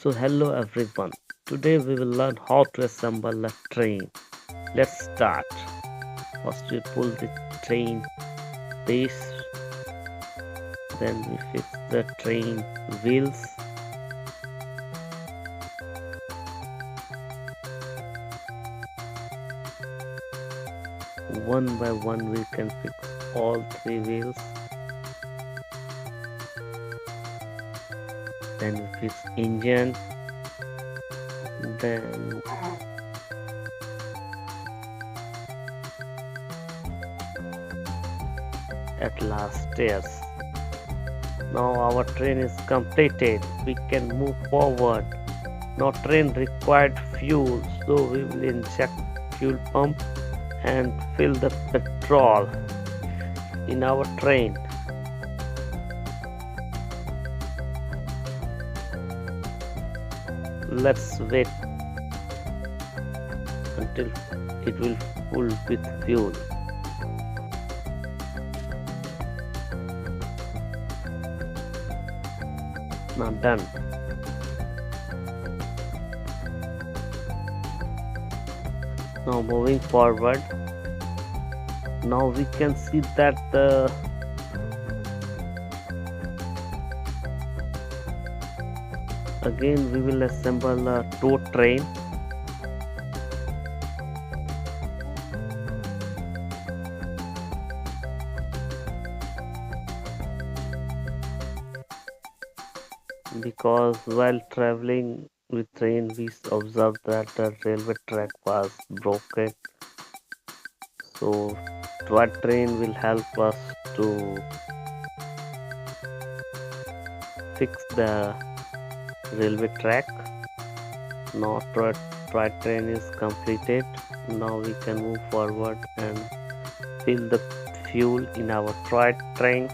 So hello everyone. Today we will learn how to assemble a train. Let's start. First we pull the train base, then we fix the train wheels. One by one we can fix all three wheels. Then we fix engine. Then at last stairs. Now our train is completed. We can move forward. Now train required fuel, so we will inject fuel pump and fill the petrol in our train. Let's wait until it will full with fuel. Now done. Now moving forward. Now we can see that again we will assemble a tow train. Because while traveling with train we observed that the railway track was broken, so toy train will help us to fix the railway track. Now toy train is completed. Now we can move forward and fill the fuel in our toy tank.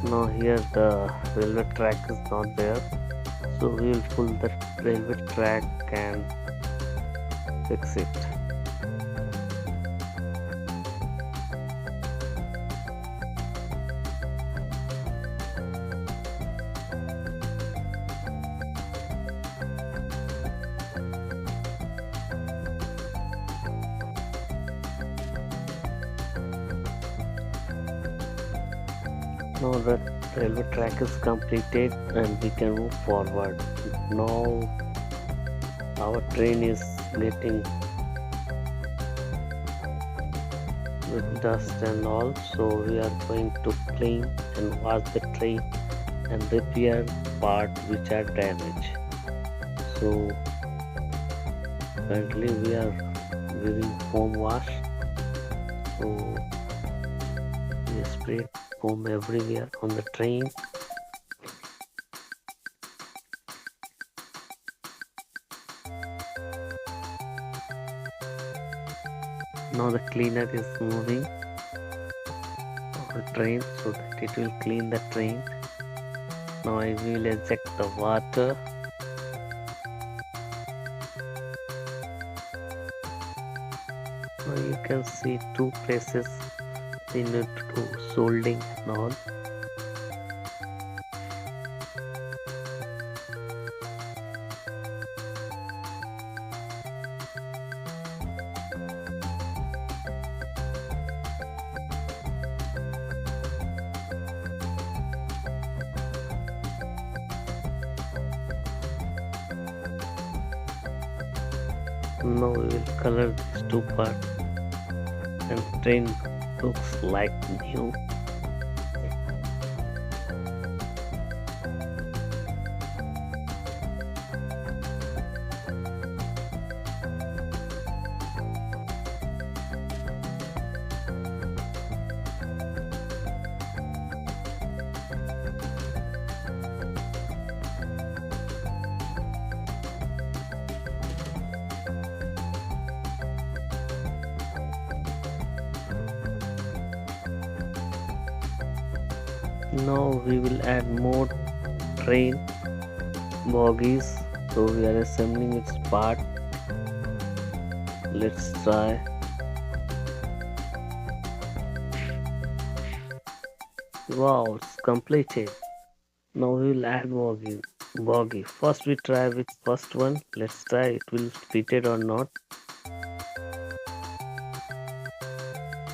Now here the railway track is not there, so we will pull the railway track and fix it. Now the railway track is completed and we can move forward. Now our train is getting with dust and all, so we are going to clean and wash the train and repair parts which are damaged. So currently we are giving foam wash, so we spray foam everywhere on the train. Now the cleaner is moving on the train so that it will clean the train. Now I will inject the water. Now you can see two places we need to do soldering and all. Now we will color these two parts and train looks like new. Now we will add more train bogies. So we are assembling its part. Let's try. Wow, it's completed. Now we will add bogie. First we try with first one. Let's try it will fit it or not.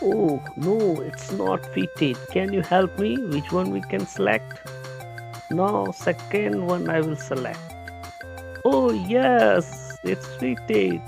Oh no, it's not fitted. Can you help me? Which one we can select? Now second one I will select. Oh yes, it's fitted.